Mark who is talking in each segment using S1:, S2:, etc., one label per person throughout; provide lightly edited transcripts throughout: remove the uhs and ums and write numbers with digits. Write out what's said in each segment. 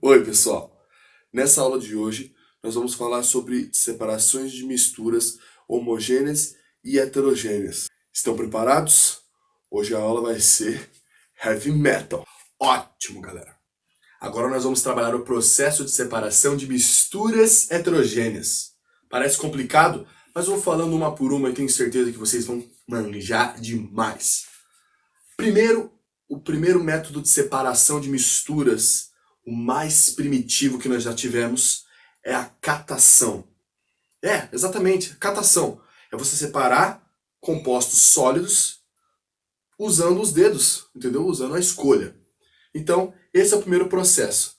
S1: Oi, pessoal! Nessa aula de hoje, nós vamos falar sobre separações de misturas homogêneas e heterogêneas. Estão preparados? Hoje a aula vai ser Heavy Metal. Ótimo, galera! Agora nós vamos trabalhar o processo de separação de misturas heterogêneas. Parece complicado, mas vou falando uma por uma e tenho certeza que vocês vão manjar demais. O primeiro método de separação de misturas, o mais primitivo que nós já tivemos, é a catação. Exatamente, catação. É você separar compostos sólidos usando os dedos, entendeu? Usando a escolha. Então, esse é o primeiro processo.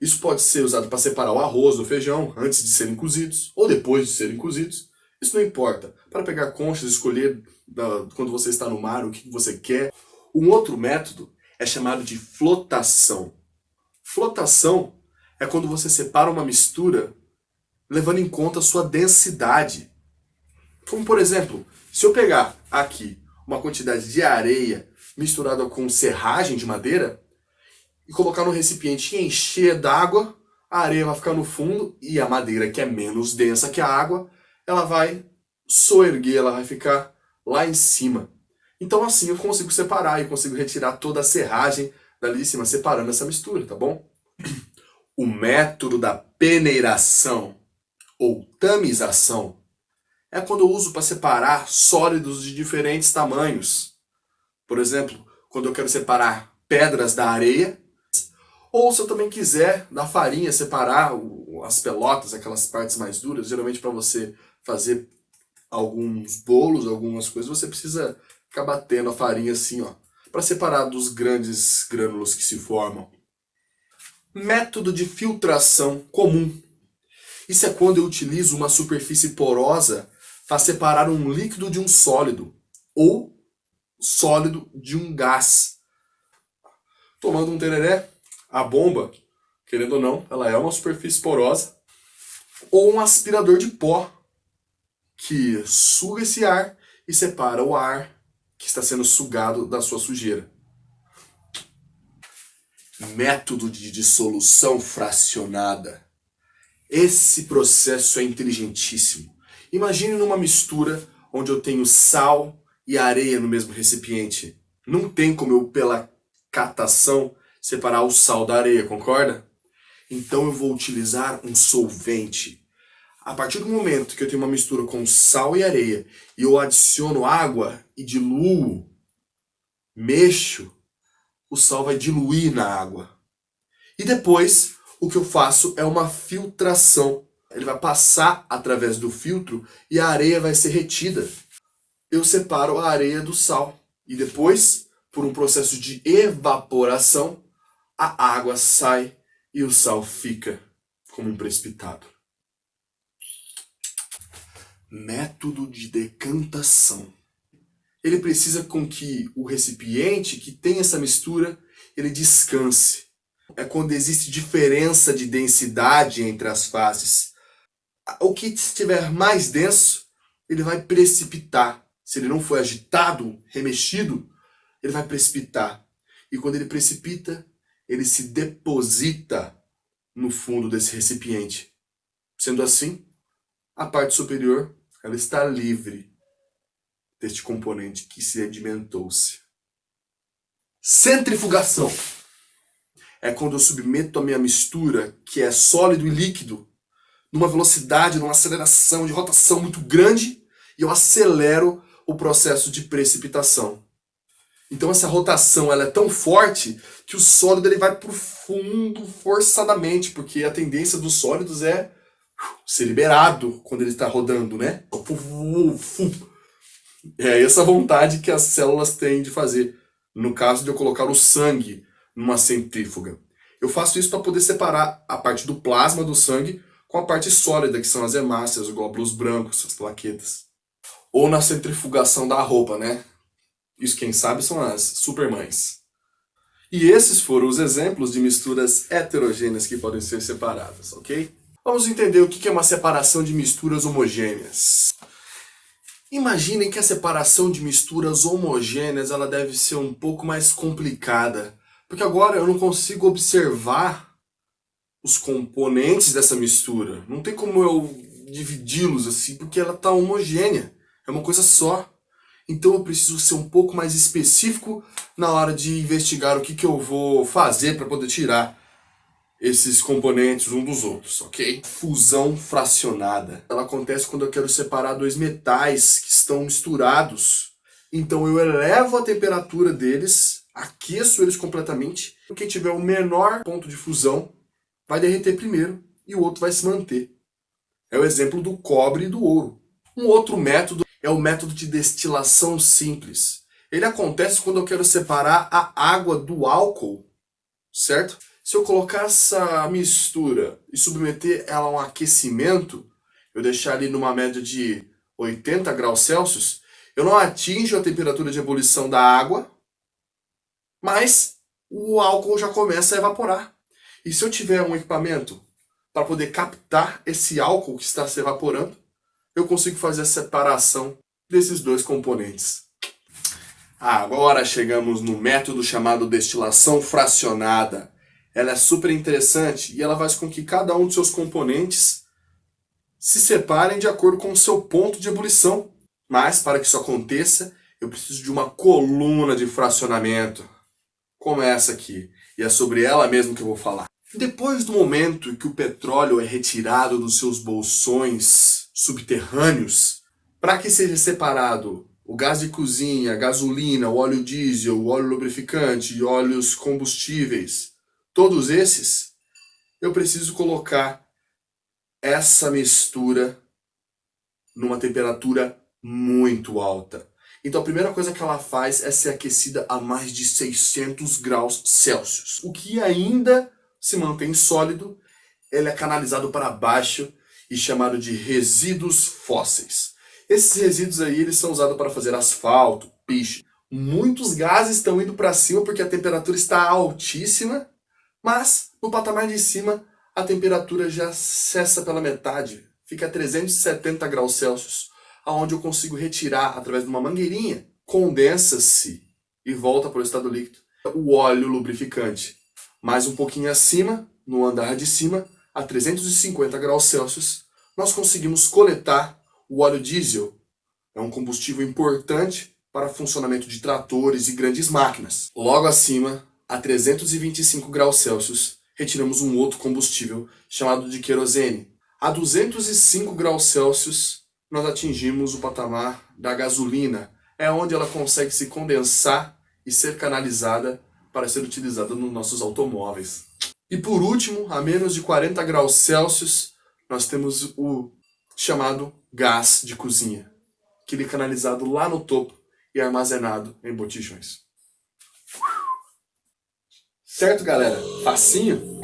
S1: Isso pode ser usado para separar o arroz do feijão antes de serem cozidos ou depois de serem cozidos. Isso não importa. Para pegar conchas, escolher quando você está no mar o que você quer. Um outro método é chamado de flotação. Flotação é quando você separa uma mistura levando em conta a sua densidade. Como, por exemplo, se eu pegar aqui uma quantidade de areia misturada com serragem de madeira e colocar no recipiente e encher d'água, a areia vai ficar no fundo e a madeira, que é menos densa que a água, ela vai soerguer, ela vai ficar lá em cima. Então assim eu consigo separar e consigo retirar toda a serragem dali de cima, separando essa mistura, tá bom? O método da peneiração ou tamização é quando eu uso para separar sólidos de diferentes tamanhos. Por exemplo, quando eu quero separar pedras da areia, ou se eu também quiser da farinha separar as pelotas, aquelas partes mais duras, geralmente para você fazer alguns bolos, algumas coisas, você precisa ficar batendo a farinha assim, ó, para separar dos grandes grânulos que se formam. Método de filtração comum. Isso é quando eu utilizo uma superfície porosa para separar um líquido de um sólido ou sólido de um gás. Tomando um tereré, a bomba, querendo ou não, ela é uma superfície porosa, ou um aspirador de pó que suga esse ar e separa o ar que está sendo sugado da sua sujeira. Método de dissolução fracionada. Esse processo é inteligentíssimo. Imagine numa mistura onde eu tenho sal e areia no mesmo recipiente. Não tem como eu, pela catação, separar o sal da areia, concorda? Então eu vou utilizar um solvente. A partir do momento que eu tenho uma mistura com sal e areia e eu adiciono água e diluo, mexo, o sal vai diluir na água. E depois, o que eu faço é uma filtração. Ele vai passar através do filtro e a areia vai ser retida. Eu separo a areia do sal. E depois, por um processo de evaporação, a água sai e o sal fica como um precipitado. Método de decantação. Ele precisa com que o recipiente que tem essa mistura, ele descanse. É quando existe diferença de densidade entre as fases. O que estiver mais denso, ele vai precipitar. Se ele não for agitado, remexido, ele vai precipitar. E quando ele precipita, ele se deposita no fundo desse recipiente. Sendo assim, a parte superior ela está livre deste componente que sedimentou-se. Centrifugação. É quando eu submeto a minha mistura, que é sólido e líquido, numa velocidade, numa aceleração de rotação muito grande, e eu acelero o processo de precipitação. Então essa rotação ela é tão forte que o sólido ele vai para o fundo forçadamente, porque a tendência dos sólidos é ser liberado quando ele está rodando, né? É essa vontade que as células têm de fazer. No caso de eu colocar o sangue numa centrífuga. Eu faço isso para poder separar a parte do plasma do sangue com a parte sólida, que são as hemácias, os glóbulos brancos, as plaquetas. Ou na centrifugação da roupa, né? Isso quem sabe são as supermães. E esses foram os exemplos de misturas heterogêneas que podem ser separadas, ok? Vamos entender o que é uma separação de misturas homogêneas. Imaginem que a separação de misturas homogêneas ela deve ser um pouco mais complicada, porque agora eu não consigo observar os componentes dessa mistura. Não tem como eu dividi-los assim, porque ela está homogênea. É uma coisa só. Então eu preciso ser um pouco mais específico na hora de investigar o que eu vou fazer para poder tirar esses componentes um dos outros, ok? Fusão fracionada. Ela acontece quando eu quero separar dois metais que estão misturados. Então eu elevo a temperatura deles, aqueço eles completamente. Quem tiver o menor ponto de fusão vai derreter primeiro e o outro vai se manter. É o exemplo do cobre e do ouro. Um outro método é o método de destilação simples. Ele acontece quando eu quero separar a água do álcool, certo? Se eu colocar essa mistura e submeter ela a um aquecimento, eu deixar ali numa média de 80 graus Celsius, eu não atinjo a temperatura de ebulição da água, mas o álcool já começa a evaporar. E se eu tiver um equipamento para poder captar esse álcool que está se evaporando, eu consigo fazer a separação desses dois componentes. Agora chegamos no método chamado destilação fracionada. Ela é super interessante e ela faz com que cada um dos seus componentes se separem de acordo com o seu ponto de ebulição. Mas para que isso aconteça, eu preciso de uma coluna de fracionamento, como essa aqui. E é sobre ela mesmo que eu vou falar. Depois do momento em que o petróleo é retirado dos seus bolsões subterrâneos, para que seja separado o gás de cozinha, a gasolina, o óleo diesel, o óleo lubrificante, óleos combustíveis, todos esses, eu preciso colocar essa mistura numa temperatura muito alta. Então a primeira coisa que ela faz é ser aquecida a mais de 600 graus Celsius. O que ainda se mantém sólido, ele é canalizado para baixo e chamado de resíduos fósseis. Esses resíduos aí, eles são usados para fazer asfalto, piche. Muitos gases estão indo para cima porque a temperatura está altíssima, mas no patamar de cima a temperatura já cessa pela metade, fica a 370 graus Celsius, aonde eu consigo retirar através de uma mangueirinha, condensa-se e volta para o estado líquido o óleo lubrificante. Mais um pouquinho acima, no andar de cima, a 350 graus Celsius, nós conseguimos coletar o óleo diesel. É um combustível importante para funcionamento de tratores e grandes máquinas. Logo acima, a 325 graus Celsius, retiramos um outro combustível chamado de querosene. A 205 graus Celsius, nós atingimos o patamar da gasolina. É onde ela consegue se condensar e ser canalizada para ser utilizada nos nossos automóveis. E por último, a menos de 40 graus Celsius, nós temos o chamado gás de cozinha, que ele é canalizado lá no topo e armazenado em botijões. Certo, galera? Facinho?